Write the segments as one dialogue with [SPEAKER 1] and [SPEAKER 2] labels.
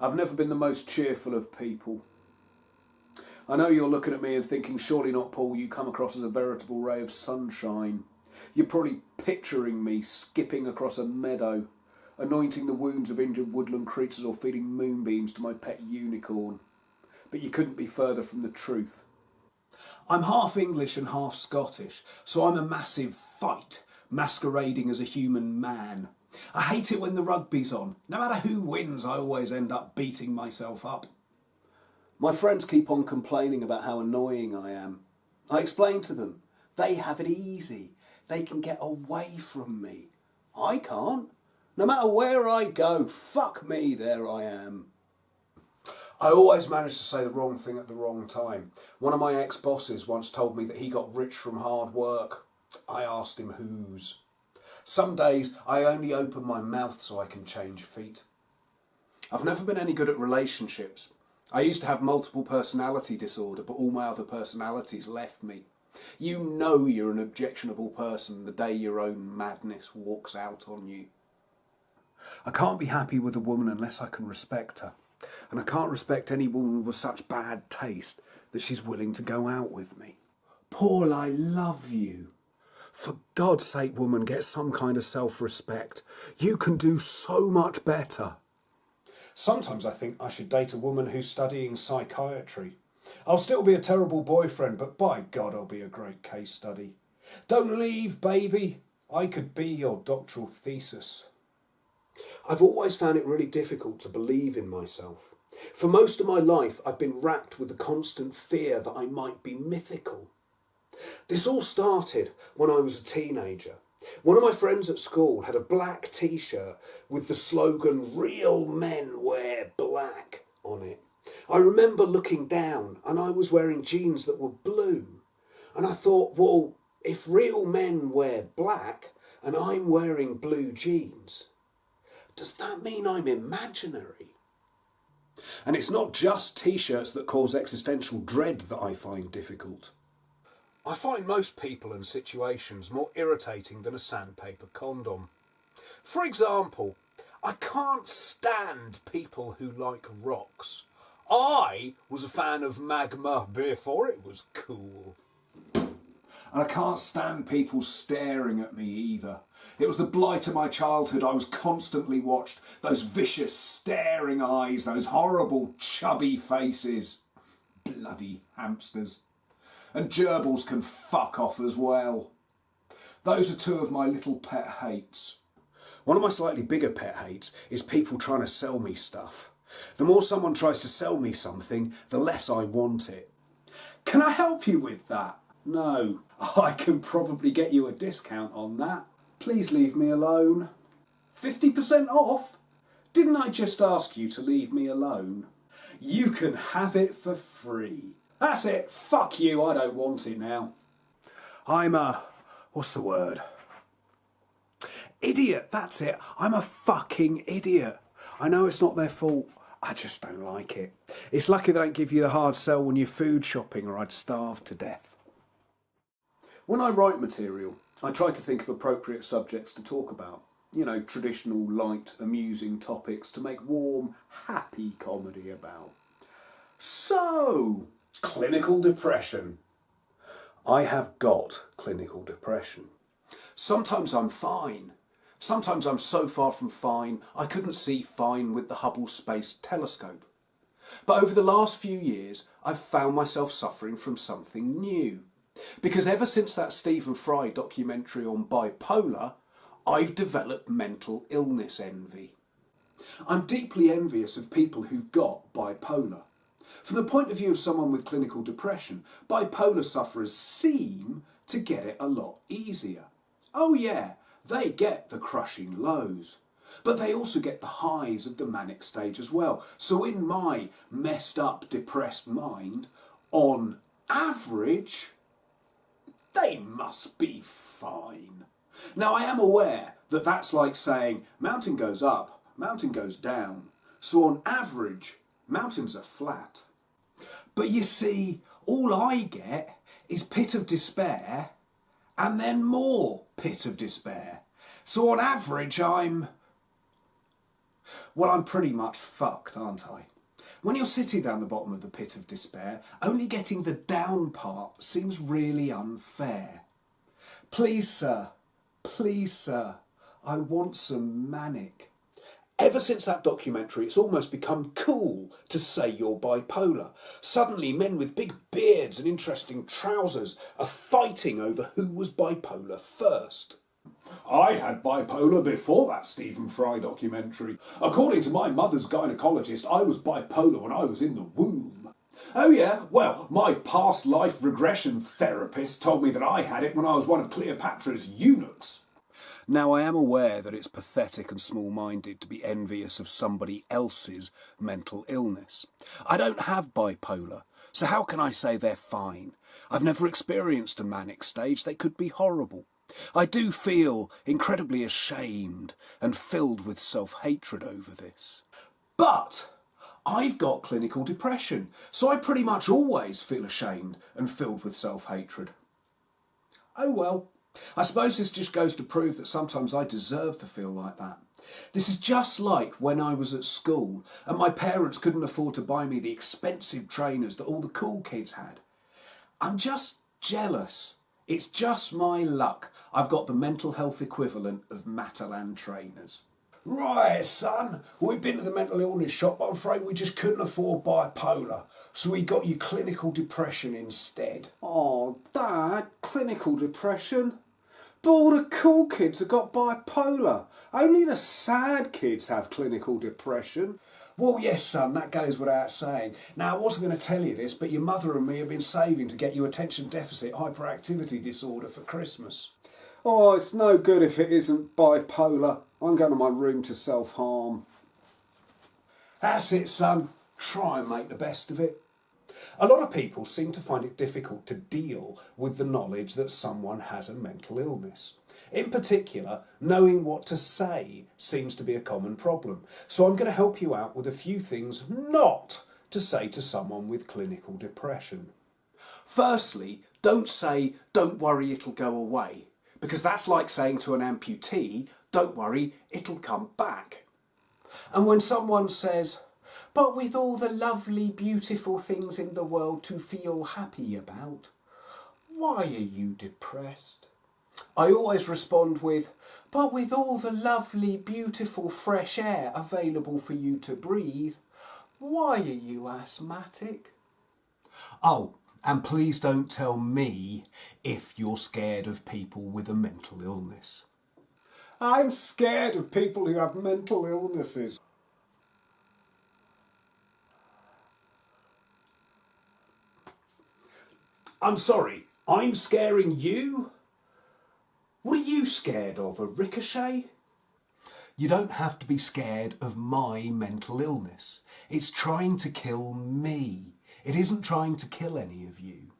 [SPEAKER 1] I've never been the most cheerful of people. I know you're looking at me and thinking, surely not, Paul, you come across as a veritable ray of sunshine. You're probably picturing me skipping across a meadow, anointing the wounds of injured woodland creatures or feeding moonbeams to my pet unicorn. But you couldn't be further from the truth. I'm half English and half Scottish, so I'm a massive fight, masquerading as a human man. I hate it when the rugby's on. No matter who wins, I always end up beating myself up. My friends keep on complaining about how annoying I am. I explain to them, they have it easy. They can get away from me. I can't. No matter where I go, fuck me, there I am. I always manage to say the wrong thing at the wrong time. One of my ex-bosses once told me that he got rich from hard work. I asked him whose. Some days I only open my mouth so I can change feet. I've never been any good at relationships. I used to have multiple personality disorder, but all my other personalities left me. You know you're an objectionable person the day your own madness walks out on you. I can't be happy with a woman unless I can respect her. And I can't respect any woman with such bad taste that she's willing to go out with me. Paul, I love you. For God's sake, woman, get some kind of self-respect. You can do so much better. Sometimes I think I should date a woman who's studying psychiatry. I'll still be a terrible boyfriend, but by God, I'll be a great case study. Don't leave, baby. I could be your doctoral thesis. I've always found it really difficult to believe in myself. For most of my life, I've been racked with the constant fear that I might be mythical. This all started when I was a teenager. One of my friends at school had a black t-shirt with the slogan, "Real men wear black," on it. I remember looking down and I was wearing jeans that were blue. And I thought, well, if real men wear black and I'm wearing blue jeans, does that mean I'm imaginary? And it's not just t-shirts that cause existential dread that I find difficult. I find most people and situations more irritating than a sandpaper condom. For example, I can't stand people who like rocks. I was a fan of magma before it was cool. And I can't stand people staring at me either. It was the blight of my childhood. I was constantly watched. Those vicious staring eyes, those horrible chubby faces. Bloody hamsters. And gerbils can fuck off as well. Those are two of my little pet hates. One of my slightly bigger pet hates is people trying to sell me stuff. The more someone tries to sell me something, the less I want it. Can I help you with that? No. I can probably get you a discount on that. Please leave me alone. 50% off? Didn't I just ask you to leave me alone? You can have it for free. That's it. Fuck you. I don't want it now. What's the word? Idiot. That's it. I'm a fucking idiot. I know it's not their fault. I just don't like it. It's lucky they don't give you the hard sell when you're food shopping, or I'd starve to death. When I write material, I try to think of appropriate subjects to talk about. You know, traditional, light, amusing topics to make warm, happy comedy about. So, clinical depression. I have got clinical depression. Sometimes I'm fine. Sometimes I'm so far from fine, I couldn't see fine with the Hubble Space Telescope. But over the last few years, I've found myself suffering from something new. Because ever since that Stephen Fry documentary on bipolar, I've developed mental illness envy. I'm deeply envious of people who've got bipolar. From the point of view of someone with clinical depression, bipolar sufferers seem to get it a lot easier. Oh yeah, they get the crushing lows, but they also get the highs of the manic stage as well. So in my messed up, depressed mind, on average, they must be fine. Now I am aware that that's like saying mountain goes up, mountain goes down. So on average, mountains are flat. But you see, all I get is pit of despair and then more pit of despair. So on average, Well, I'm pretty much fucked, aren't I? When you're sitting down the bottom of the pit of despair, only getting the down part seems really unfair. Please, sir, I want some manic. Ever since that documentary, it's almost become cool to say you're bipolar. Suddenly, men with big beards and interesting trousers are fighting over who was bipolar first. I had bipolar before that Stephen Fry documentary. According to my mother's gynaecologist, I was bipolar when I was in the womb. Oh yeah, well, my past life regression therapist told me that I had it when I was one of Cleopatra's eunuchs. Now, I am aware that it's pathetic and small-minded to be envious of somebody else's mental illness. I don't have bipolar, so how can I say they're fine? I've never experienced a manic stage. They could be horrible. I do feel incredibly ashamed and filled with self-hatred over this. But I've got clinical depression, so I pretty much always feel ashamed and filled with self-hatred. Oh well. I suppose this just goes to prove that sometimes I deserve to feel like that. This is just like when I was at school and my parents couldn't afford to buy me the expensive trainers that all the cool kids had. I'm just jealous. It's just my luck. I've got the mental health equivalent of Matalan trainers. Right, son, we've been to the mental illness shop, but I'm afraid we just couldn't afford bipolar, so we got you clinical depression instead. Oh, Dad, clinical depression? But all the cool kids have got bipolar. Only the sad kids have clinical depression. Well, yes, son, that goes without saying. Now, I wasn't going to tell you this, but your mother and me have been saving to get you attention deficit hyperactivity disorder for Christmas. Oh, it's no good if it isn't bipolar. I'm going to my room to self-harm. That's it, son. Try and make the best of it. A lot of people seem to find it difficult to deal with the knowledge that someone has a mental illness. In particular, knowing what to say seems to be a common problem. So I'm going to help you out with a few things not to say to someone with clinical depression. Firstly, don't say, "Don't worry, it'll go away," because that's like saying to an amputee, "Don't worry, it'll come back." And when someone says, "But with all the lovely, beautiful things in the world to feel happy about, why are you depressed?" I always respond with, "But with all the lovely, beautiful, fresh air available for you to breathe, why are you asthmatic?" Oh, and please don't tell me if you're scared of people with a mental illness. I'm scared of people who have mental illnesses. I'm sorry, I'm scaring you? What are you scared of, a ricochet? You don't have to be scared of my mental illness. It's trying to kill me. It isn't trying to kill any of you.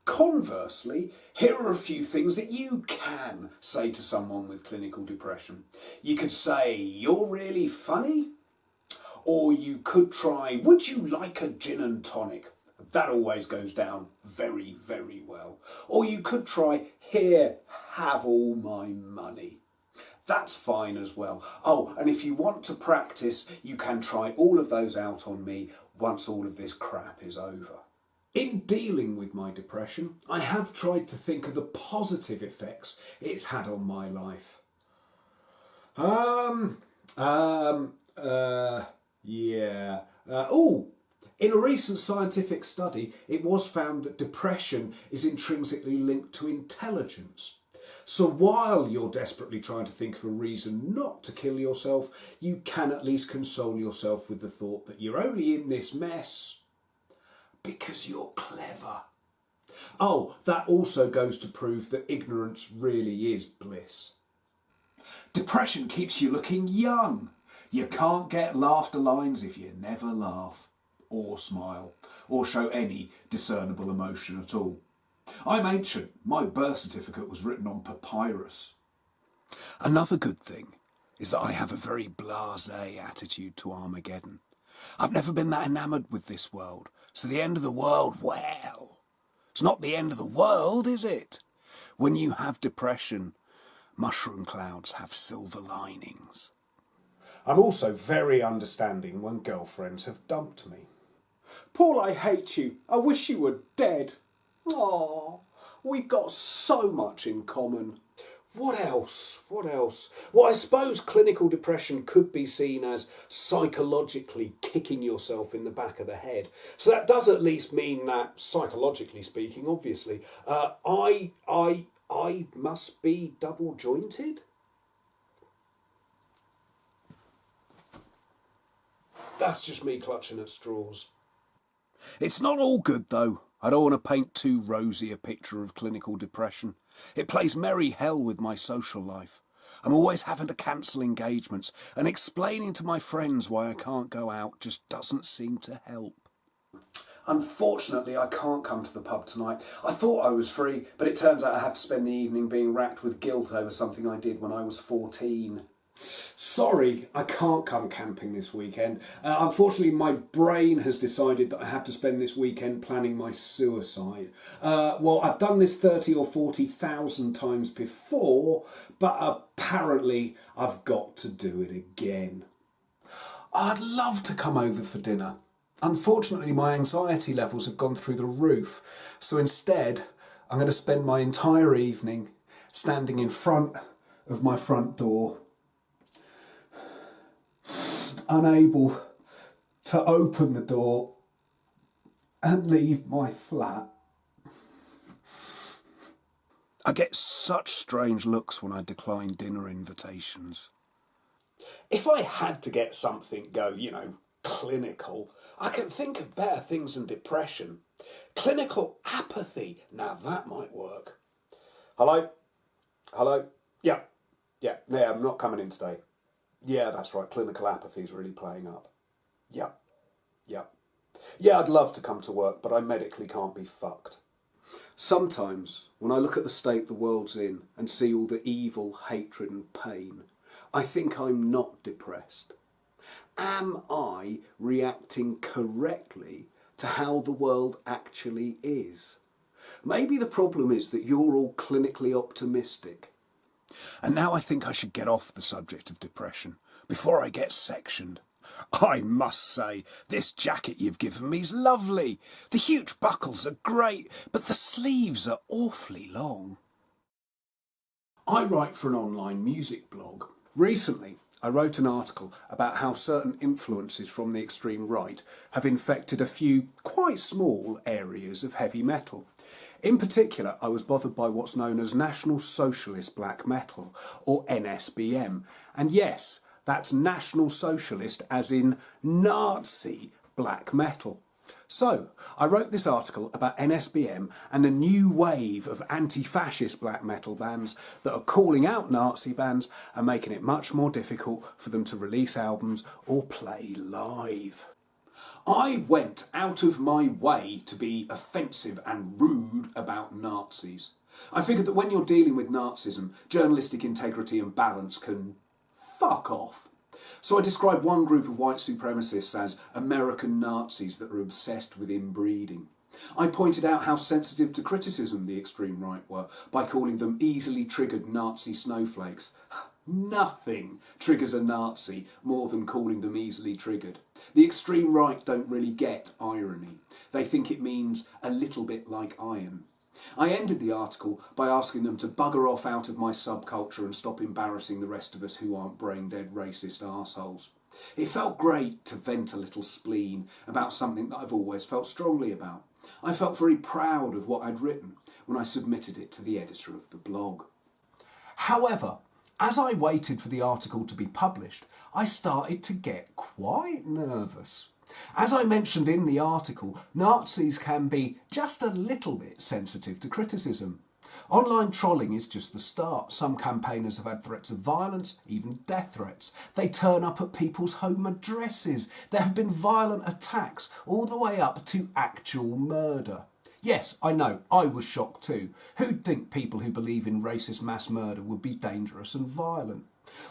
[SPEAKER 1] Conversely, here are a few things that you can say to someone with clinical depression. You could say, "You're really funny." Or you could try, "Would you like a gin and tonic?" That always goes down very, very well. Or you could try, "Here, have all my money." That's fine as well. Oh, and if you want to practice, you can try all of those out on me once all of this crap is over. In dealing with my depression, I have tried to think of the positive effects it's had on my life. In a recent scientific study, it was found that depression is intrinsically linked to intelligence. So while you're desperately trying to think of a reason not to kill yourself, you can at least console yourself with the thought that you're only in this mess because you're clever. Oh, that also goes to prove that ignorance really is bliss. Depression keeps you looking young. You can't get laughter lines if you never laugh, or smile, or show any discernible emotion at all. I'm ancient. My birth certificate was written on papyrus. Another good thing is that I have a very blasé attitude to Armageddon. I've never been that enamoured with this world, so the end of the world, well, it's not the end of the world, is it? When you have depression, mushroom clouds have silver linings. I'm also very understanding when girlfriends have dumped me.
[SPEAKER 2] Paul, I hate you. I wish you were dead. Aww, we've got so much in common.
[SPEAKER 1] What else? What else? Well, I suppose clinical depression could be seen as psychologically kicking yourself in the back of the head. So that does at least mean that, psychologically speaking, obviously, I must be double jointed. That's just me clutching at straws. It's not all good, though. I don't want to paint too rosy a picture of clinical depression. It plays merry hell with my social life. I'm always having to cancel engagements, and explaining to my friends why I can't go out just doesn't seem to help. Unfortunately, I can't come to the pub tonight. I thought I was free, but it turns out I have to spend the evening being racked with guilt over something I did when I was 14. Sorry, I can't come camping this weekend. Unfortunately, my brain has decided that I have to spend this weekend planning my suicide. Well, I've done this 30 or 40,000 times before, but apparently I've got to do it again. I'd love to come over for dinner. Unfortunately, my anxiety levels have gone through the roof, so instead I'm going to spend my entire evening standing in front of my front door, unable to open the door and leave my flat. I get such strange looks when I decline dinner invitations. If I had to get something clinical, I can think of better things than depression. Clinical apathy, now that might work. Hello? Yeah, I'm not coming in today. Yeah, that's right, clinical apathy is really playing up. Yeah. Yeah, I'd love to come to work, but I medically can't be fucked. Sometimes, when I look at the state the world's in and see all the evil, hatred and pain, I think I'm not depressed. Am I reacting correctly to how the world actually is? Maybe the problem is that you're all clinically optimistic. And now I think I should get off the subject of depression before I get sectioned. I must say, this jacket you've given me's lovely. The huge buckles are great, but the sleeves are awfully long. I write for an online music blog. Recently, I wrote an article about how certain influences from the extreme right have infected a few quite small areas of heavy metal. In particular, I was bothered by what's known as National Socialist Black Metal, or NSBM. And yes, that's National Socialist as in Nazi black metal. So, I wrote this article about NSBM and a new wave of anti-fascist black metal bands that are calling out Nazi bands and making it much more difficult for them to release albums or play live. I went out of my way to be offensive and rude about Nazis. I figured that when you're dealing with Nazism, journalistic integrity and balance can fuck off. So I described one group of white supremacists as American Nazis that are obsessed with inbreeding. I pointed out how sensitive to criticism the extreme right were by calling them easily triggered Nazi snowflakes. Nothing triggers a Nazi more than calling them easily triggered. The extreme right don't really get irony. They think it means a little bit like iron. I ended the article by asking them to bugger off out of my subculture and stop embarrassing the rest of us who aren't brain-dead racist arseholes. It felt great to vent a little spleen about something that I've always felt strongly about. I felt very proud of what I'd written when I submitted it to the editor of the blog. However, as I waited for the article to be published, I started to get quite nervous. As I mentioned in the article, Nazis can be just a little bit sensitive to criticism. Online trolling is just the start. Some campaigners have had threats of violence, even death threats. They turn up at people's home addresses. There have been violent attacks, all the way up to actual murder. Yes, I know, I was shocked too. Who'd think people who believe in racist mass murder would be dangerous and violent?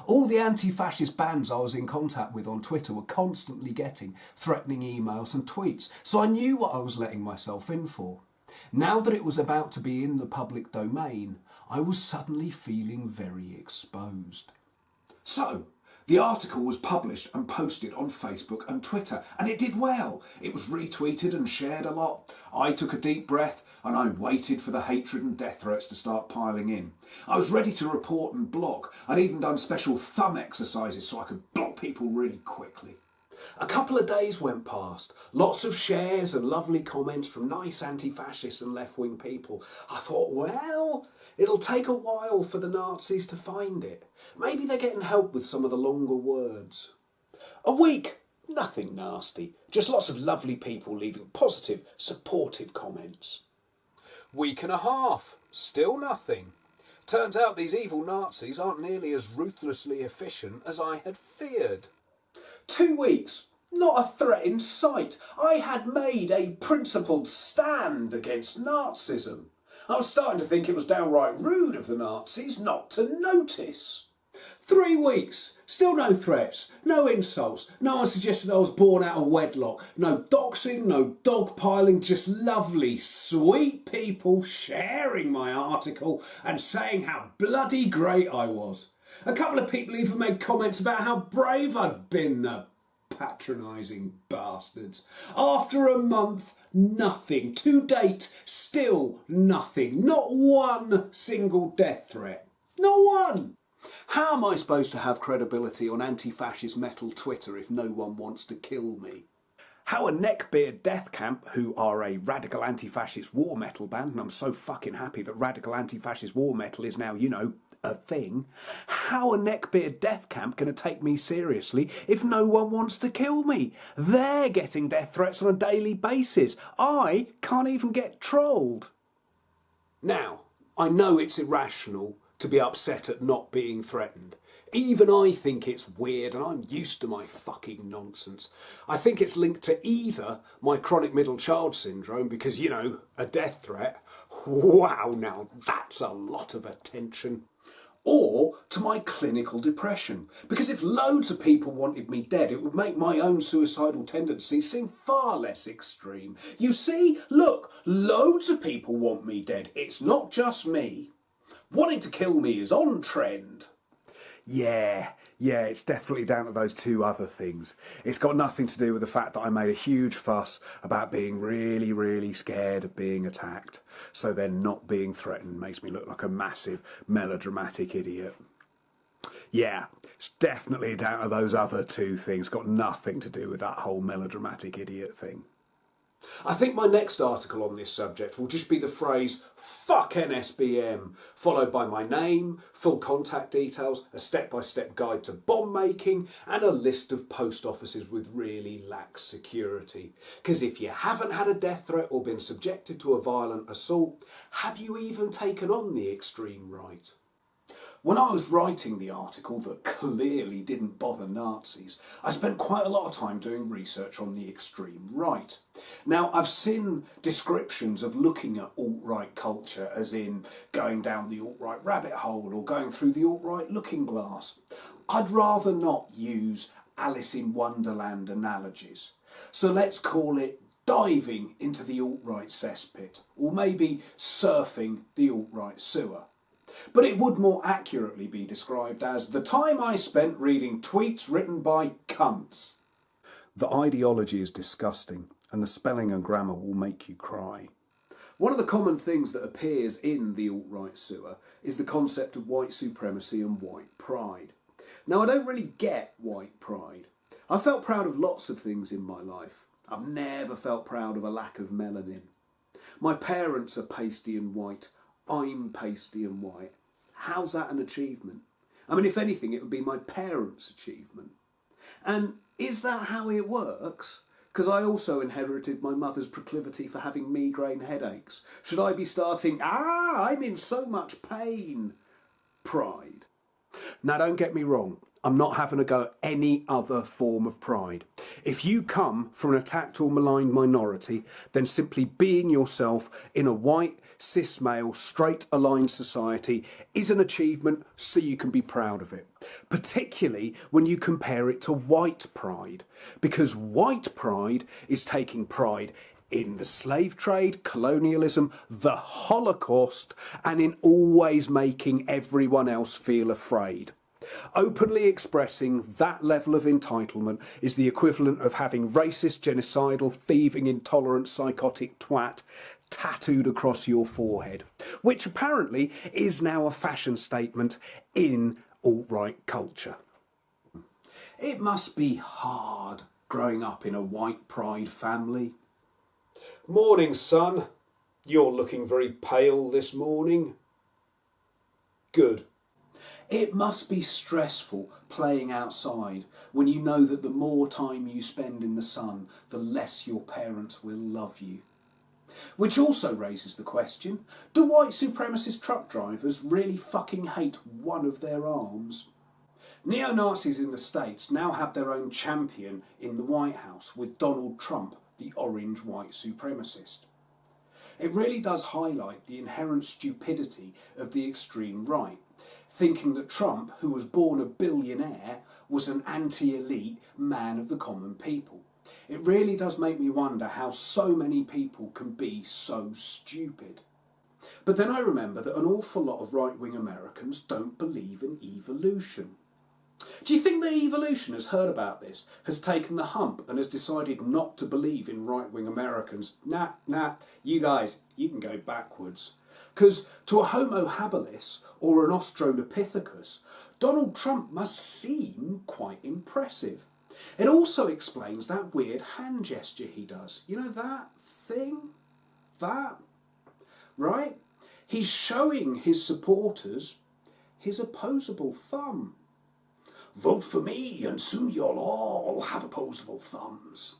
[SPEAKER 1] All the anti-fascist bands I was in contact with on Twitter were constantly getting threatening emails and tweets, so I knew what I was letting myself in for. Now that it was about to be in the public domain, I was suddenly feeling very exposed. So, The article was published and posted on Facebook and Twitter, and it did well. It was retweeted and shared a lot. I took a deep breath and I waited for the hatred and death threats to start piling in. I was ready to report and block. I'd even done special thumb exercises so I could block people really quickly. A couple of days went past. Lots of shares and lovely comments from nice anti-fascist and left-wing people. I thought, well, it'll take a while for the Nazis to find it. Maybe they're getting help with some of the longer words. A week, nothing nasty. Just lots of lovely people leaving positive, supportive comments. Week and a half, still nothing. Turns out these evil Nazis aren't nearly as ruthlessly efficient as I had feared. 2 weeks, not a threat in sight. I had made a principled stand against Nazism. I was starting to think it was downright rude of the Nazis not to notice. 3 weeks, still no threats, no insults, no one suggested I was born out of wedlock, no doxing, no dogpiling, just lovely, sweet people sharing my article and saying how bloody great I was. A couple of people even made comments about how brave I'd been, the patronising bastards. After a month, nothing. To date, still nothing. Not one single death threat. Not one. How am I supposed to have credibility on anti-fascist metal Twitter if no one wants to kill me? How a Neckbeard Death Camp, who are a radical anti-fascist war metal band, and I'm so fucking happy that radical anti-fascist war metal is now, a thing. How a Neckbeard Death Camp going to take me seriously if no one wants to kill me? They're getting death threats on a daily basis. I can't even get trolled. Now, I know it's irrational to be upset at not being threatened. Even I think it's weird and I'm used to my fucking nonsense. I think it's linked to either my chronic middle child syndrome because, a death threat. Wow, now that's a lot of attention. Or to my clinical depression. Because if loads of people wanted me dead, it would make my own suicidal tendencies seem far less extreme. You see, look, loads of people want me dead. It's not just me. Wanting to kill me is on trend. Yeah, it's definitely down to those two other things. It's got nothing to do with the fact that I made a huge fuss about being really, really scared of being attacked. So then not being threatened makes me look like a massive melodramatic idiot. Yeah, it's definitely down to those other two things. Got nothing to do with that whole melodramatic idiot thing. I think my next article on this subject will just be the phrase, fuck NSBM, followed by my name, full contact details, a step-by-step guide to bomb making, and a list of post offices with really lax security. Because if you haven't had a death threat or been subjected to a violent assault, have you even taken on the extreme right? When I was writing the article that clearly didn't bother Nazis, I spent quite a lot of time doing research on the extreme right. Now, I've seen descriptions of looking at alt-right culture as in going down the alt-right rabbit hole or going through the alt-right looking glass. I'd rather not use Alice in Wonderland analogies. So let's call it diving into the alt-right cesspit, or maybe surfing the alt-right sewer. But it would more accurately be described as the time I spent reading tweets written by cunts. The ideology is disgusting, and the spelling and grammar will make you cry. One of the common things that appears in the alt-right sewer is the concept of white supremacy and white pride. Now, I don't really get white pride. I felt proud of lots of things in my life. I've never felt proud of a lack of melanin. My parents are pasty and white. I'm pasty and white. How's that an achievement? I mean, if anything, it would be my parents' achievement. And is that how it works? Because I also inherited my mother's proclivity for having migraine headaches. Should I be starting, I'm in so much pain? Pride. Now, don't get me wrong. I'm not having a go at any other form of pride. If you come from an attacked or maligned minority, then simply being yourself in a white, cis male, straight aligned society is an achievement, so you can be proud of it. Particularly when you compare it to white pride. Because white pride is taking pride in the slave trade, colonialism, the Holocaust, and in always making everyone else feel afraid. Openly expressing that level of entitlement is the equivalent of having racist, genocidal, thieving, intolerant, psychotic twat tattooed across your forehead, which apparently is now a fashion statement in alt-right culture. It must be hard growing up in a white pride family.
[SPEAKER 2] Morning, son. You're looking very pale this morning. Good.
[SPEAKER 1] It must be stressful playing outside when you know that the more time you spend in the sun, the less your parents will love you. Which also raises the question, do white supremacist truck drivers really fucking hate one of their arms? Neo-Nazis in the States now have their own champion in the White House with Donald Trump, the orange white supremacist. It really does highlight the inherent stupidity of the extreme right, thinking that Trump, who was born a billionaire, was an anti-elite man of the common people. It really does make me wonder how so many people can be so stupid. But then I remember that an awful lot of right-wing Americans don't believe in evolution. Do you think that evolution has heard about this, has taken the hump and has decided not to believe in right-wing Americans? Nah, you guys, you can go backwards. Because to a Homo habilis or an Australopithecus, Donald Trump must seem quite impressive. It also explains that weird hand gesture he does. You know that thing? That? Right? He's showing his supporters his opposable thumb. Vote for me and soon you'll all have opposable thumbs.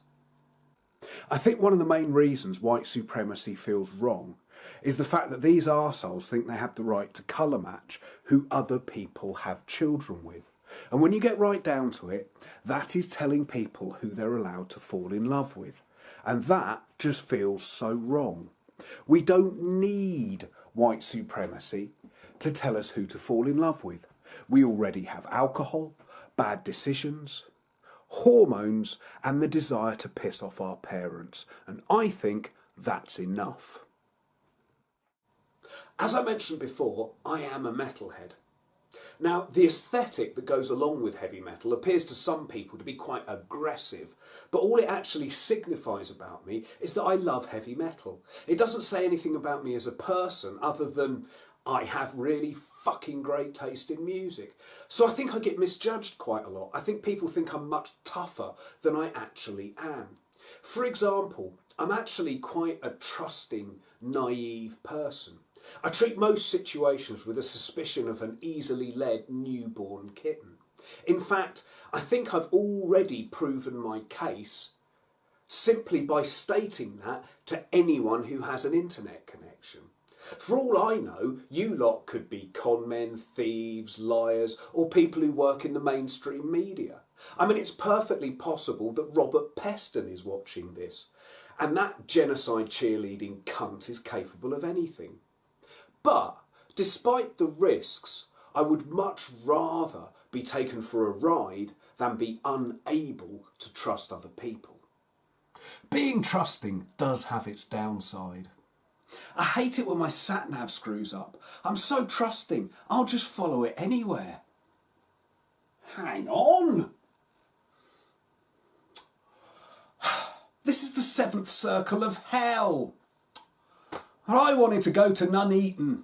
[SPEAKER 1] I think one of the main reasons white supremacy feels wrong is the fact that these arseholes think they have the right to colour match who other people have children with. And when you get right down to it, that is telling people who they're allowed to fall in love with. And that just feels so wrong. We don't need white supremacy to tell us who to fall in love with. We already have alcohol, bad decisions, hormones, and the desire to piss off our parents. And I think that's enough. As I mentioned before, I am a metalhead. Now, the aesthetic that goes along with heavy metal appears to some people to be quite aggressive, but all it actually signifies about me is that I love heavy metal. It doesn't say anything about me as a person other than I have really fucking great taste in music. So I think I get misjudged quite a lot. I think people think I'm much tougher than I actually am. For example, I'm actually quite a trusting, naive person. I treat most situations with a suspicion of an easily led newborn kitten. In fact, I think I've already proven my case simply by stating that to anyone who has an internet connection. For all I know, you lot could be con men, thieves, liars, or people who work in the mainstream media. I mean, it's perfectly possible that Robert Peston is watching this, and that genocide cheerleading cunt is capable of anything. But, despite the risks, I would much rather be taken for a ride than be unable to trust other people. Being trusting does have its downside. I hate it when my sat-nav screws up. I'm so trusting, I'll just follow it anywhere. Hang on! This is the seventh circle of hell! I wanted to go to Nuneaton.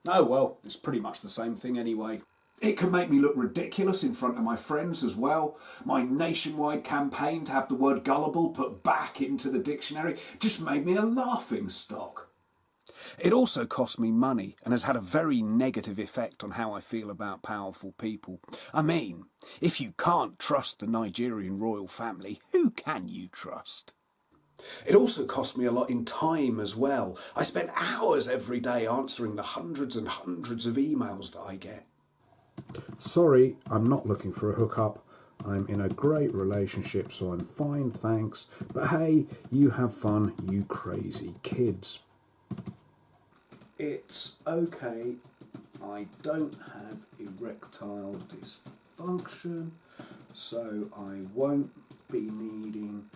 [SPEAKER 1] Oh well, it's pretty much the same thing anyway. It can make me look ridiculous in front of my friends as well. My nationwide campaign to have the word gullible put back into the dictionary just made me a laughing stock. It also cost me money and has had a very negative effect on how I feel about powerful people. I mean, if you can't trust the Nigerian royal family, who can you trust? It also cost me a lot in time as well. I spent hours every day answering the hundreds and hundreds of emails that I get. Sorry, I'm not looking for a hookup. I'm in a great relationship, so I'm fine, thanks. But hey, you have fun, you crazy kids. It's okay. I don't have erectile dysfunction, so I won't be needing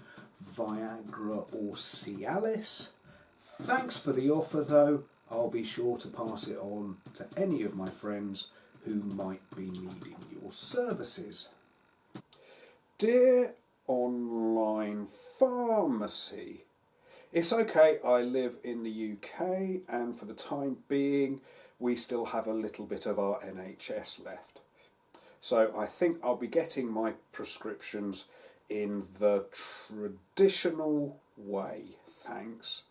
[SPEAKER 1] Viagra or Cialis. Thanks for the offer though. I'll be sure to pass it on to any of my friends who might be needing your services. Dear online pharmacy, it's okay, I live in the UK and for the time being we still have a little bit of our NHS left. So I think I'll be getting my prescriptions in the traditional way, thanks.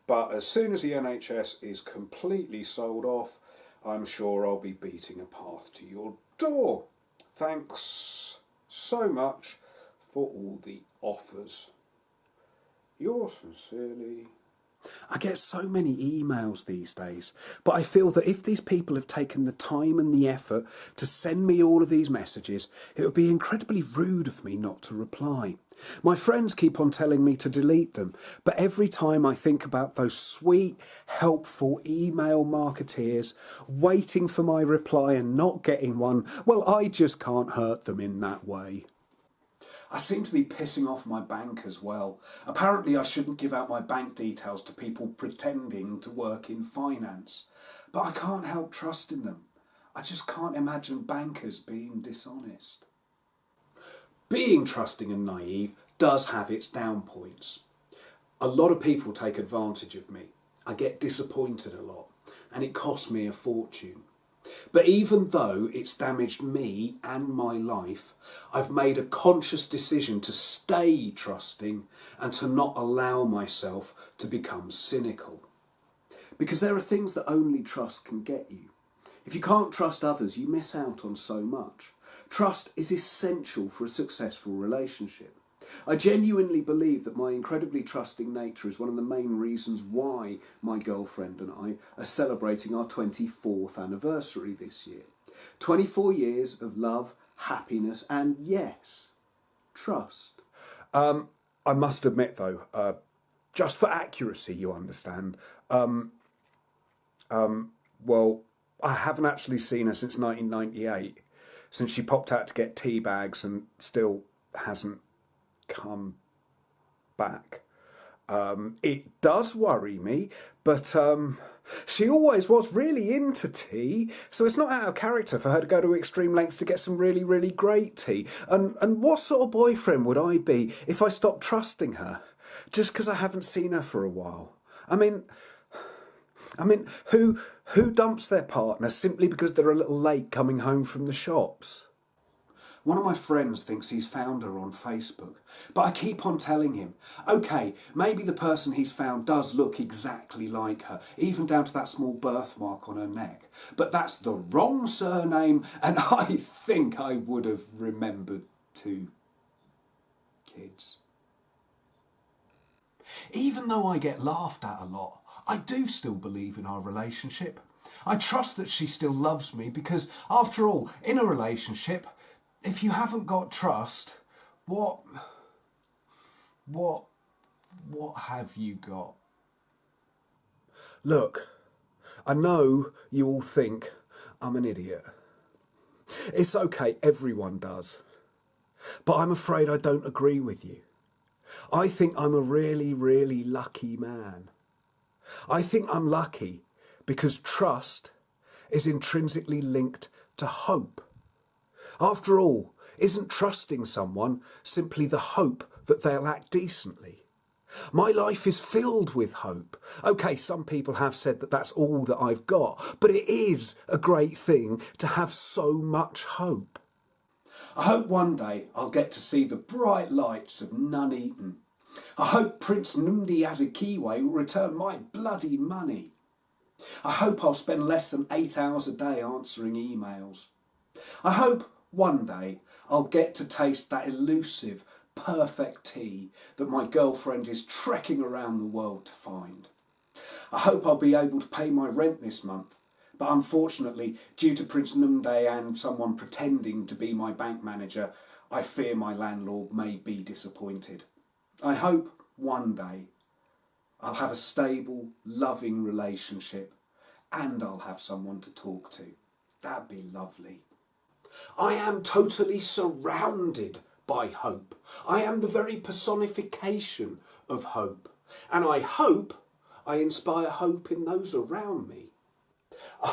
[SPEAKER 1] But as soon as the NHS is completely sold off, I'm sure I'll be beating a path to your door. Thanks so much for all the offers. Yours sincerely. I get so many emails these days, but I feel that if these people have taken the time and the effort to send me all of these messages, it would be incredibly rude of me not to reply. My friends keep on telling me to delete them, but every time I think about those sweet, helpful email marketeers waiting for my reply and not getting one, well, I just can't hurt them in that way. I seem to be pissing off my bank as well. Apparently I shouldn't give out my bank details to people pretending to work in finance. But I can't help trusting them. I just can't imagine bankers being dishonest. Being trusting and naive does have its down points. A lot of people take advantage of me. I get disappointed a lot, and it costs me a fortune. But even though it's damaged me and my life, I've made a conscious decision to stay trusting and to not allow myself to become cynical. Because there are things that only trust can get you. If you can't trust others, you miss out on so much. Trust is essential for a successful relationship. I genuinely believe that my incredibly trusting nature is one of the main reasons why my girlfriend and I are celebrating our 24th anniversary this year. 24 years of love, happiness and, yes, trust. I must admit though, just for accuracy, you understand, well, I haven't actually seen her since 1998, since she popped out to get tea bags and still hasn't come back. It does worry me, but she always was really into tea, so it's not out of character for her to go to extreme lengths to get some really, really great tea. And what sort of boyfriend would I be if I stopped trusting her just because I haven't seen her for a while? I mean, who dumps their partner simply because they're a little late coming home from the shops? One of my friends thinks he's found her on Facebook, but I keep on telling him, okay, maybe the person he's found does look exactly like her, even down to that small birthmark on her neck, but that's the wrong surname, and I think I would have remembered 2 kids. Even though I get laughed at a lot, I do still believe in our relationship. I trust that she still loves me because, after all, in a relationship, if you haven't got trust, what have you got? Look, I know you all think I'm an idiot. It's okay, everyone does. But I'm afraid I don't agree with you. I think I'm a really, really lucky man. I think I'm lucky because trust is intrinsically linked to hope. After all, isn't trusting someone simply the hope that they'll act decently? My life is filled with hope. Okay, some people have said that that's all that I've got, but it is a great thing to have so much hope. I hope one day I'll get to see the bright lights of Nuneaton. I hope Prince Nnamdi Azikiwe will return my bloody money. I hope I'll spend less than 8 hours a day answering emails. I hope one day I'll get to taste that elusive, perfect tea that my girlfriend is trekking around the world to find. I hope I'll be able to pay my rent this month, but unfortunately, due to Prince Nnamdi and someone pretending to be my bank manager, I fear my landlord may be disappointed. I hope one day I'll have a stable, loving relationship and I'll have someone to talk to. That'd be lovely. I am totally surrounded by hope. I am the very personification of hope. And I hope I inspire hope in those around me.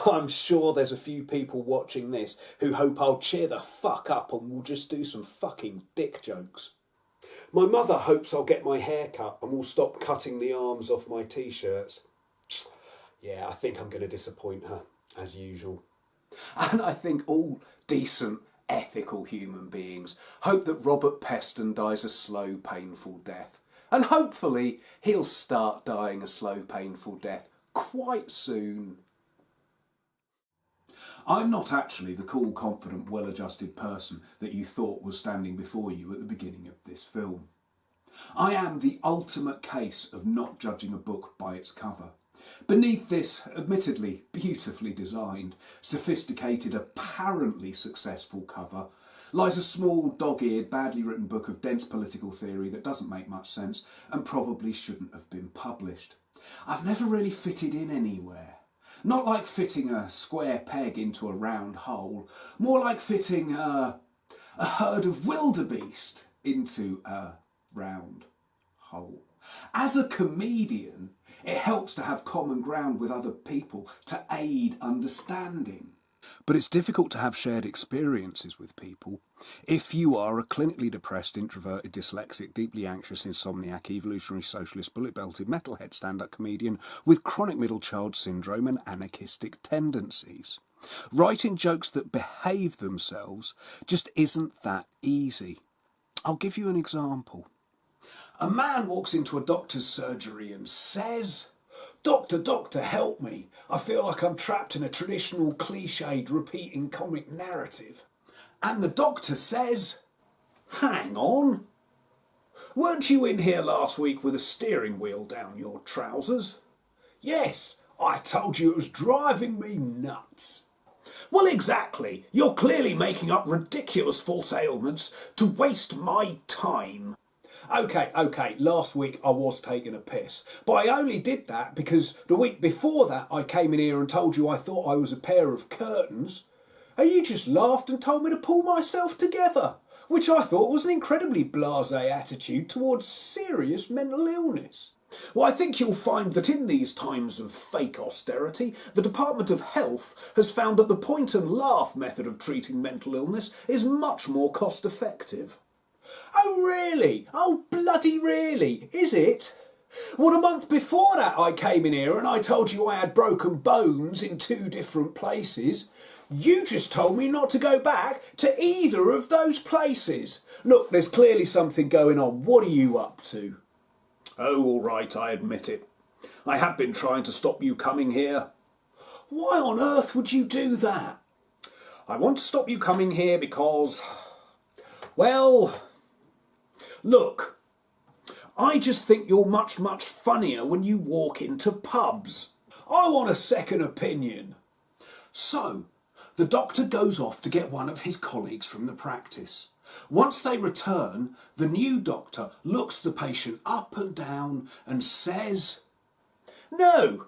[SPEAKER 2] I'm sure there's a few people watching this who hope I'll cheer the fuck up and we'll just do some fucking dick jokes. My mother hopes I'll get my hair cut and will stop cutting the arms off my t-shirts. Yeah, I think I'm going to disappoint her, as usual.
[SPEAKER 1] And I think all decent, ethical human beings hope that Robert Peston dies a slow, painful death. And hopefully he'll start dying a slow, painful death quite soon. I'm not actually the cool, confident, well-adjusted person that you thought was standing before you at the beginning of this film. I am the ultimate case of not judging a book by its cover. Beneath this, admittedly beautifully designed, sophisticated, apparently successful cover lies a small, dog-eared, badly written book of dense political theory that doesn't make much sense and probably shouldn't have been published. I've never really fitted in anywhere. Not like fitting a square peg into a round hole, more like fitting a herd of wildebeest into a round hole. As a comedian, it helps to have common ground with other people to aid understanding. But it's difficult to have shared experiences with people if you are a clinically depressed, introverted, dyslexic, deeply anxious, insomniac, evolutionary socialist, bullet-belted, metalhead stand-up comedian with chronic middle child syndrome and anarchistic tendencies. Writing jokes that behave themselves just isn't that easy. I'll give you an example. A man walks into a doctor's surgery and says, "Doctor, doctor, help me. I feel like I'm trapped in a traditional cliched repeating comic narrative." And the doctor says, "Hang on. Weren't you in here last week with a steering wheel down your trousers?" "Yes, I told you it was driving me nuts." "Well, exactly. You're clearly making up ridiculous false ailments to waste my time." Okay, last week I was taking a piss, but I only did that because the week before that I came in here and told you I thought I was a pair of curtains, and you just laughed and told me to pull myself together, which I thought was an incredibly blasé attitude towards serious mental illness. Well, I think you'll find that in these times of fake austerity, the Department of Health has found that the point and laugh method of treating mental illness is much more cost effective. Oh really? Oh bloody really? Is it? Well, a month before that I came in here and I told you I had broken bones in 2 different places. You just told me not to go back to either of those places. Look, there's clearly something going on. What are you up to? Oh, all right, I admit it. I have been trying to stop you coming here. Why on earth would you do that? I want to stop you coming here because, well, look, I just think you're much, much funnier when you walk into pubs. I want a second opinion. So, the doctor goes off to get one of his colleagues from the practice. Once they return, the new doctor looks the patient up and down and says, No,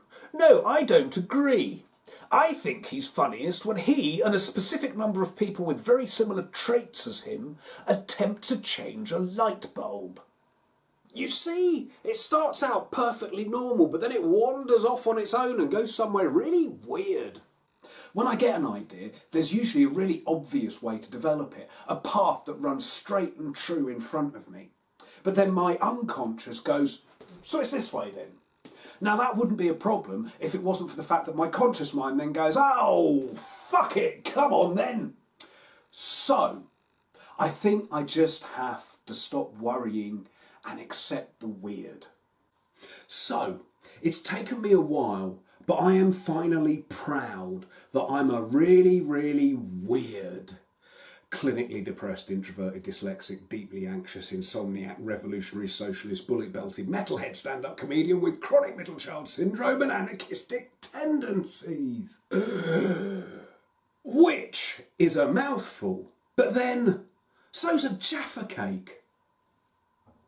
[SPEAKER 1] I don't agree. I think he's funniest when he and a specific number of people with very similar traits as him attempt to change a light bulb. You see, it starts out perfectly normal, but then it wanders off on its own and goes somewhere really weird. When I get an idea, there's usually a really obvious way to develop it, a path that runs straight and true in front of me. But then my unconscious goes, so it's this way then. Now that wouldn't be a problem if it wasn't for the fact that my conscious mind then goes, oh, fuck it, come on then. So, I think I just have to stop worrying and accept the weird. So, it's taken me a while, but I am finally proud that I'm a really, really weird, clinically depressed, introverted, dyslexic, deeply anxious, insomniac, revolutionary socialist, bullet-belted, metalhead stand-up comedian with chronic middle child syndrome and anarchistic tendencies. Which is a mouthful. But then, so's a Jaffa cake.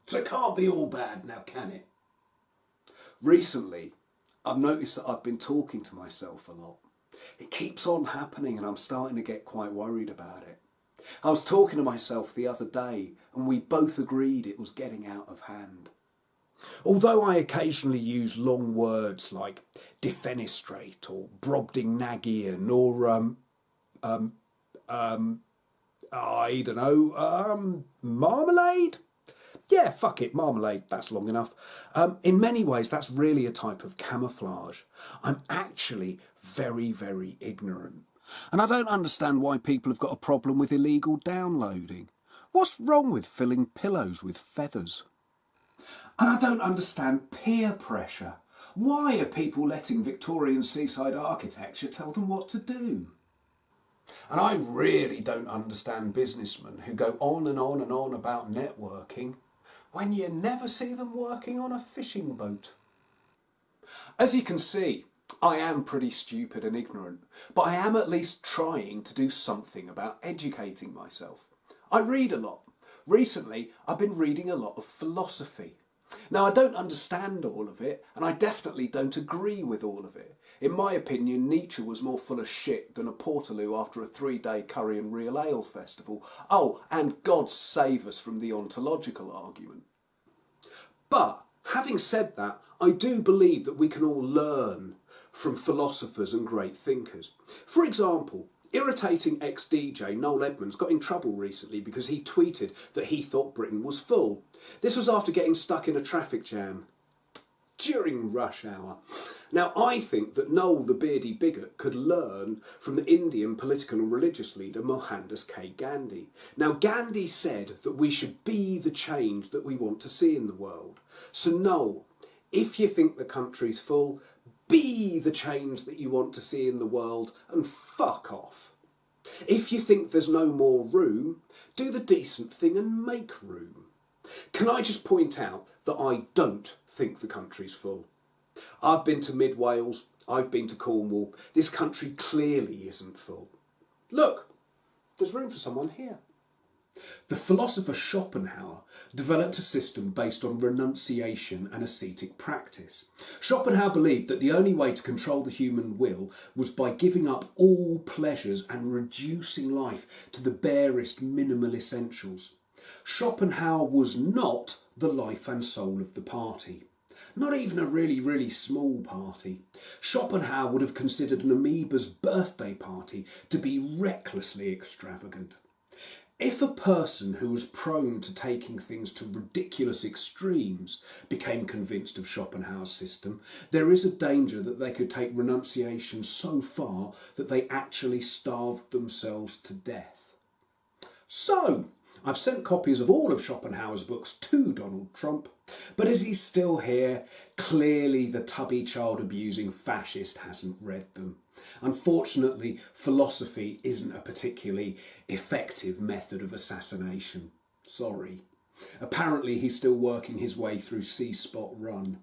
[SPEAKER 1] So it can't be all bad now, can it? Recently, I've noticed that I've been talking to myself a lot. It keeps on happening and I'm starting to get quite worried about it. I was talking to myself the other day and we both agreed it was getting out of hand.
[SPEAKER 2] Although I occasionally use long words like defenestrate or brobdingnagian or I don't know, marmalade? Yeah, fuck it, marmalade, that's long enough. In many ways, that's really a type of camouflage. I'm actually very, very ignorant. And I don't understand why people have got a problem with illegal downloading. What's wrong with filling pillows with feathers? And I don't understand peer pressure. Why are people letting Victorian seaside architecture tell them what to do? And I really don't understand businessmen who go on and on and on about networking when you never see them working on a fishing boat. As you can see, I am pretty stupid and ignorant, but I am at least trying to do something about educating myself. I read a lot. Recently, I've been reading a lot of philosophy. Now, I don't understand all of it, and I definitely don't agree with all of it. In my opinion, Nietzsche was more full of shit than a Portaloo after a 3-day curry and real ale festival. Oh, and God save us from the ontological argument. But, having said that, I do believe that we can all learn from philosophers and great thinkers. For example, irritating ex-DJ Noel Edmonds got in trouble recently because he tweeted that he thought Britain was full. This was after getting stuck in a traffic jam during rush hour. Now, I think that Noel the beardy bigot could learn from the Indian political and religious leader Mohandas K. Gandhi. Now, Gandhi said that we should be the change that we want to see in the world. So, Noel, if you think the country's full, be the change that you want to see in the world and fuck off. If you think there's no more room, do the decent thing and make room. Can I just point out that I don't think the country's full? I've been to Mid Wales, I've been to Cornwall. This country clearly isn't full. Look, there's room for someone here. The philosopher Schopenhauer developed a system based on renunciation and ascetic practice. Schopenhauer believed that the only way to control the human will was by giving up all pleasures and reducing life to the barest minimal essentials. Schopenhauer was not the life and soul of the party. Not even a really, really small party. Schopenhauer would have considered an amoeba's birthday party to be recklessly extravagant. If a person who was prone to taking things to ridiculous extremes became convinced of Schopenhauer's system, there is a danger that they could take renunciation so far that they actually starved themselves to death. So, I've sent copies of all of Schopenhauer's books to Donald Trump, but as he's still here, clearly the tubby child-abusing fascist hasn't read them. Unfortunately, philosophy isn't a particularly effective method of assassination. Sorry. Apparently he's still working his way through C-Spot Run.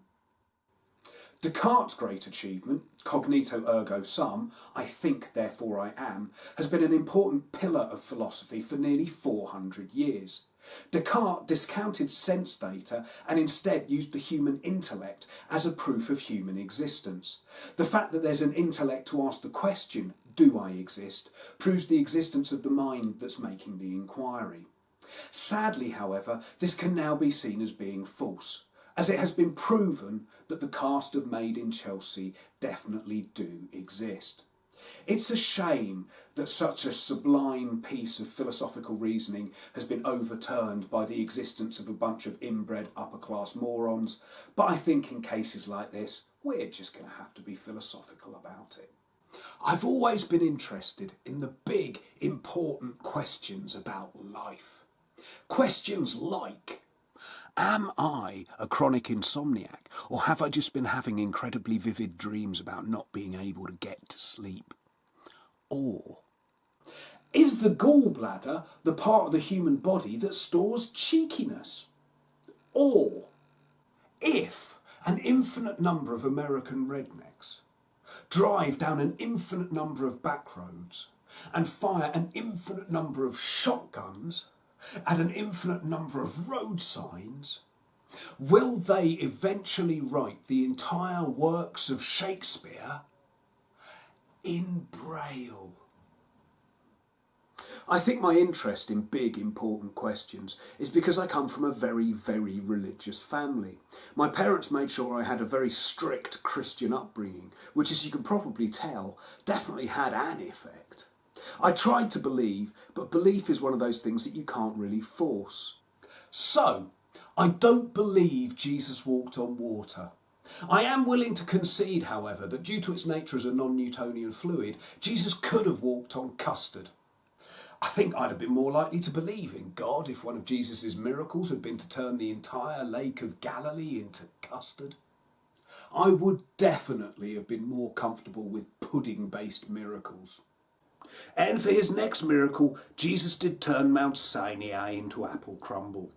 [SPEAKER 2] Descartes' great achievement, cognito ergo sum, I think therefore I am, has been an important pillar of philosophy for nearly 400 years. Descartes discounted sense data and instead used the human intellect as a proof of human existence. The fact that there's an intellect to ask the question, do I exist, proves the existence of the mind that's making the inquiry. Sadly, however, this can now be seen as being false, as it has been proven that the cast of Made in Chelsea definitely do exist. It's a shame that such a sublime piece of philosophical reasoning has been overturned by the existence of a bunch of inbred upper-class morons, but I think in cases like this, we're just going to have to be philosophical about it. I've always been interested in the big, important questions about life. Questions like, am I a chronic insomniac, or have I just been having incredibly vivid dreams about not being able to get to sleep? Or, is the gallbladder the part of the human body that stores cheekiness? Or, if an infinite number of American rednecks drive down an infinite number of back roads and fire an infinite number of shotguns and an infinite number of road signs, will they eventually write the entire works of Shakespeare in Braille?
[SPEAKER 1] I think my interest in big, important questions is because I come from a very, very religious family. My parents made sure I had a very strict Christian upbringing, which, as you can probably tell, definitely had an effect. I tried to believe, but belief is one of those things that you can't really force. So, I don't believe Jesus walked on water. I am willing to concede, however, that due to its nature as a non-Newtonian fluid, Jesus could have walked on custard. I think I'd have been more likely to believe in God if one of Jesus' miracles had been to turn the entire Lake of Galilee into custard. I would definitely have been more comfortable with pudding-based miracles. And for his next miracle, Jesus did turn Mount Sinai into apple crumble.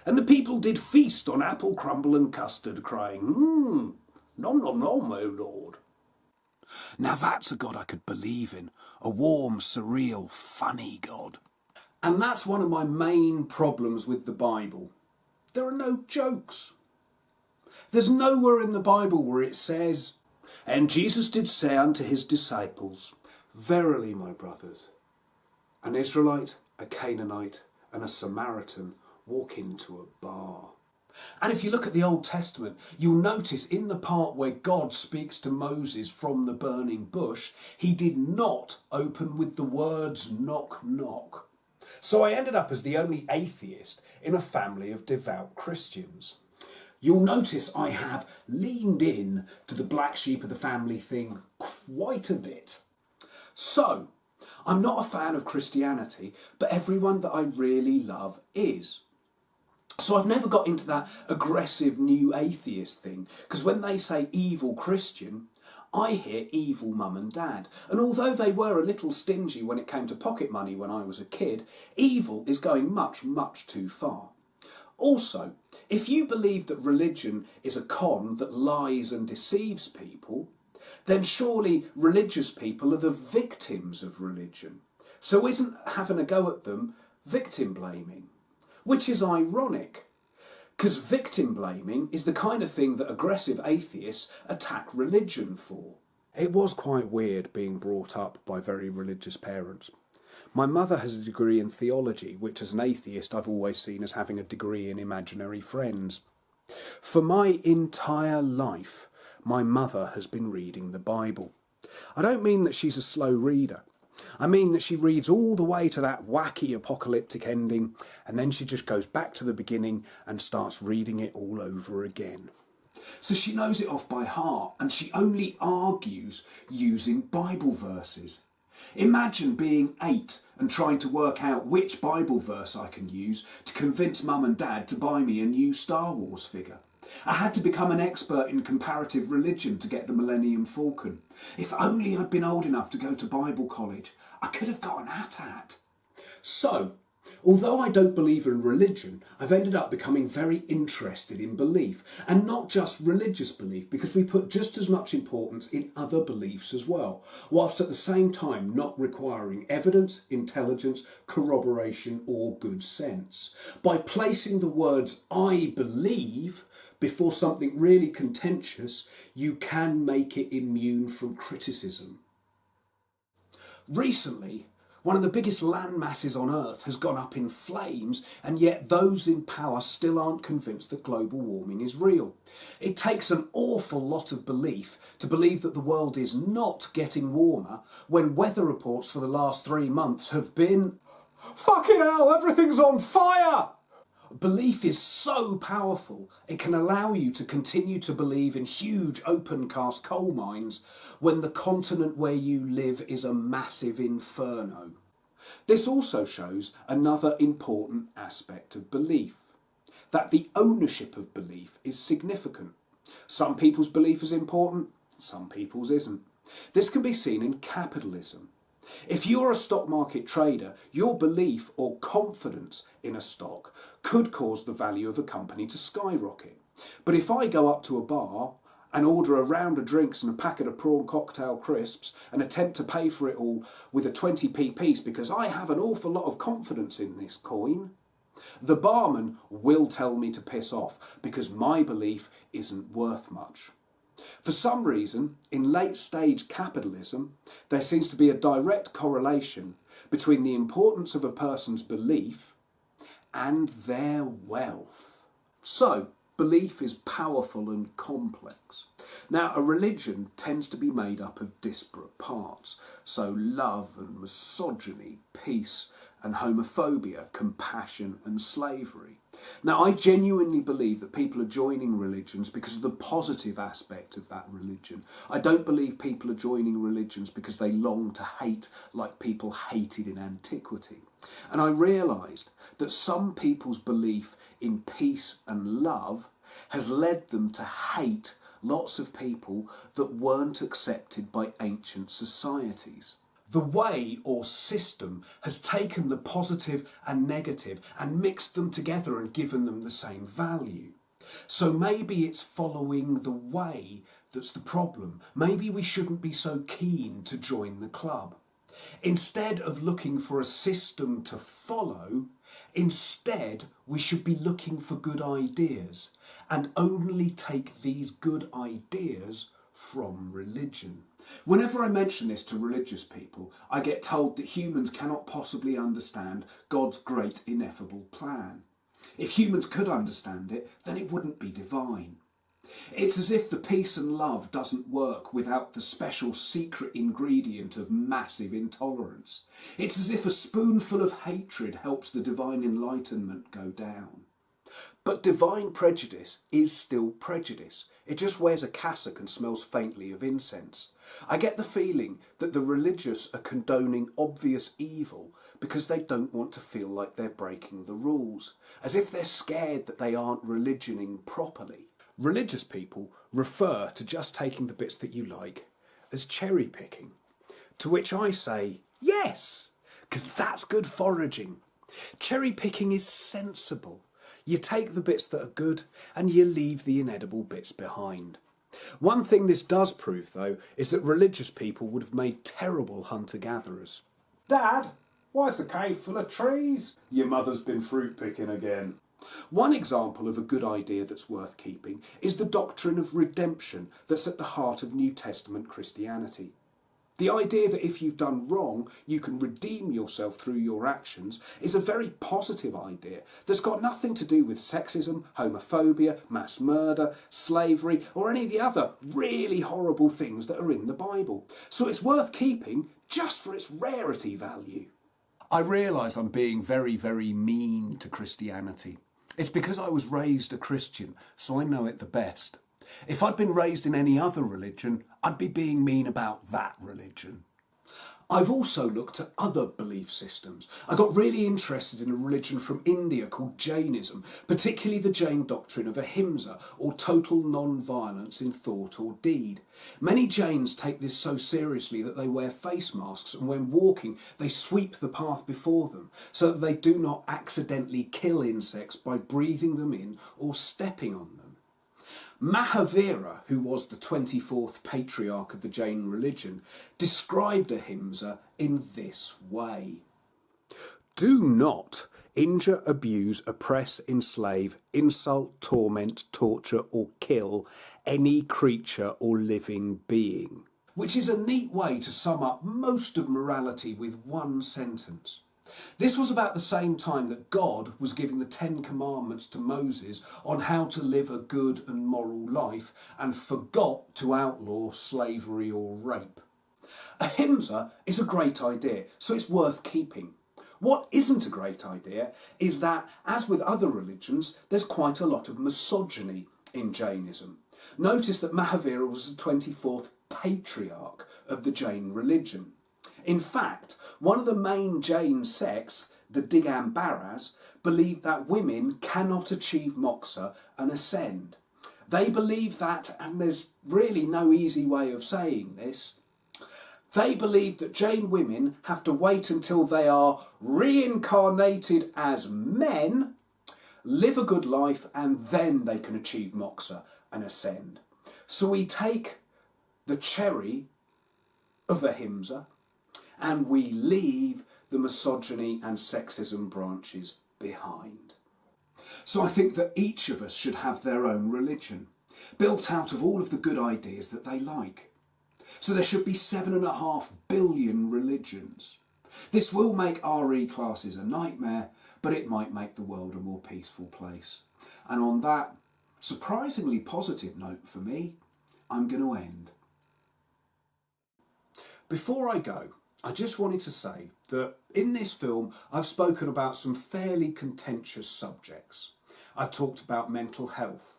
[SPEAKER 1] And the people did feast on apple crumble and custard, crying, nom nom nom, O Lord. Now that's a God I could believe in, a warm, surreal, funny God. And that's one of my main problems with the Bible. There are no jokes. There's nowhere in the Bible where it says, "And Jesus did say unto his disciples, Verily, my brothers, an Israelite, a Canaanite, and a Samaritan walk into a bar." And if you look at the Old Testament, you'll notice in the part where God speaks to Moses from the burning bush, he did not open with the words knock knock. So I ended up as the only atheist in a family of devout Christians. You'll notice I have leaned in to the black sheep of the family thing quite a bit. So, I'm not a fan of Christianity, but everyone that I really love is. So I've never got into that aggressive new atheist thing, because when they say evil Christian, I hear evil mum and dad. And although they were a little stingy when it came to pocket money when I was a kid, evil is going much, much too far. Also, if you believe that religion is a con that lies and deceives people, then surely religious people are the victims of religion. So isn't having a go at them victim blaming? Which is ironic, because victim blaming is the kind of thing that aggressive atheists attack religion for. It was quite weird being brought up by very religious parents. My mother has a degree in theology, which as an atheist I've always seen as having a degree in imaginary friends. For my entire life, my mother has been reading the Bible. I don't mean that she's a slow reader. I mean that she reads all the way to that wacky apocalyptic ending, and then she just goes back to the beginning and starts reading it all over again. So she knows it off by heart, and she only argues using Bible verses. Imagine being 8 and trying to work out which Bible verse I can use to convince mum and dad to buy me a new Star Wars figure. I had to become an expert in comparative religion to get the Millennium Falcon. If only I'd been old enough to go to Bible college, I could have got an AT-AT. So, although I don't believe in religion, I've ended up becoming very interested in belief, and not just religious belief, because we put just as much importance in other beliefs as well, whilst at the same time not requiring evidence, intelligence, corroboration or good sense. By placing the words "I believe" before something really contentious, you can make it immune from criticism. Recently, one of the biggest land masses on Earth has gone up in flames, and yet those in power still aren't convinced that global warming is real. It takes an awful lot of belief to believe that the world is not getting warmer when weather reports for the last 3 months have been, "Fucking hell, everything's on fire!" Belief is so powerful, it can allow you to continue to believe in huge open-cast coal mines when the continent where you live is a massive inferno. This also shows another important aspect of belief, that the ownership of belief is significant. Some people's belief is important, some people's isn't. This can be seen in capitalism. If you're a stock market trader, your belief or confidence in a stock could cause the value of a company to skyrocket. But if I go up to a bar and order a round of drinks and a packet of prawn cocktail crisps and attempt to pay for it all with a 20p piece because I have an awful lot of confidence in this coin, the barman will tell me to piss off because my belief isn't worth much. For some reason, in late-stage capitalism, there seems to be a direct correlation
[SPEAKER 2] between the importance of a person's belief and their wealth. So, belief is powerful and complex. Now, a religion tends to be made up of disparate parts. So, love and misogyny, peace and homophobia, compassion and slavery. Now, I genuinely believe that people are joining religions because of the positive aspect of that religion. I don't believe people are joining religions because they long to hate like people hated in antiquity. And I realised that some people's belief in peace and love has led them to hate lots of people that weren't accepted by ancient societies. The way or system has taken the positive and negative and mixed them together and given them the same value. So maybe it's following the way that's the problem. Maybe we shouldn't be so keen to join the club. Instead of looking for a system to follow, instead we should be looking for good ideas and only take these good ideas from religion. Whenever I mention this to religious people, I get told that humans cannot possibly understand God's great ineffable plan. If humans could understand it, then it wouldn't be divine. It's as if the peace and love doesn't work without the special secret ingredient of massive intolerance. It's as if a spoonful of hatred helps the divine enlightenment go down. But divine prejudice is still prejudice. It just wears a cassock and smells faintly of incense. I get the feeling that the religious are condoning obvious evil because they don't want to feel like they're breaking the rules, as if they're scared that they aren't religioning properly. Religious people refer to just taking the bits that you like as cherry picking, to which I say, yes, because that's good foraging. Cherry picking is sensible. You take the bits that are good and you leave the inedible bits behind. One thing this does prove, though, is that religious people would have made terrible hunter-gatherers.
[SPEAKER 1] Dad, why's the cave full of trees? Your mother's been fruit picking again.
[SPEAKER 2] One example of a good idea that's worth keeping is the doctrine of redemption that's at the heart of New Testament Christianity. The idea that if you've done wrong, you can redeem yourself through your actions is a very positive idea that's got nothing to do with sexism, homophobia, mass murder, slavery, or any of the other really horrible things that are in the Bible. So it's worth keeping just for its rarity value. I realise I'm being very, very mean to Christianity. It's because I was raised a Christian, so I know it the best. If I'd been raised in any other religion, I'd be being mean about that religion. I've also looked at other belief systems. I got really interested in a religion from India called Jainism, particularly the Jain doctrine of ahimsa, or total non-violence in thought or deed. Many Jains take this so seriously that they wear face masks, and when walking they sweep the path before them so that they do not accidentally kill insects by breathing them in or stepping on them. Mahavira, who was the 24th patriarch of the Jain religion, described ahimsa in this way. Do not injure, abuse, oppress, enslave, insult, torment, torture or kill any creature or living being. Which is a neat way to sum up most of morality with one sentence. This was about the same time that God was giving the 10 Commandments to Moses on how to live a good and moral life and forgot to outlaw slavery or rape. Ahimsa is a great idea, so it's worth keeping. What isn't a great idea is that, as with other religions, there's quite a lot of misogyny in Jainism. Notice that Mahavira was the 24th patriarch of the Jain religion. In fact, one of the main Jain sects, the Digambaras, believe that women cannot achieve moksha and ascend. They believe that, and there's really no easy way of saying this, they believe that Jain women have to wait until they are reincarnated as men, live a good life, and then they can achieve moksha and ascend. So we take the cherry of ahimsa and we leave the misogyny and sexism branches behind. So I think that each of us should have their own religion, built out of all of the good ideas that they like. So there should be 7.5 billion religions.
[SPEAKER 1] This will make RE classes a nightmare, but it might make the world a more peaceful place. And on that surprisingly positive note for me, I'm going to end. Before I go, I just wanted to say that in this film I've spoken about some fairly contentious subjects. I've talked about mental health,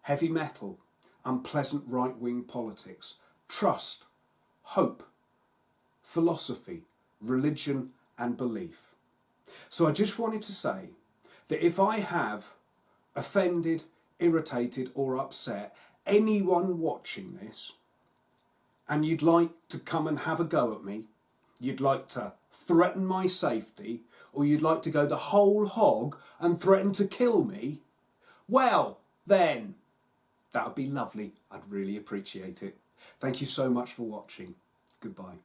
[SPEAKER 1] heavy metal, unpleasant right-wing politics, trust, hope, philosophy, religion and belief. So I just wanted to say that if I have offended, irritated or upset anyone watching this, and you'd like to come and have a go at me, you'd like to threaten my safety, or you'd like to go the whole hog and threaten to kill me, well, then, that would be lovely. I'd really appreciate it. Thank you so much for watching. Goodbye.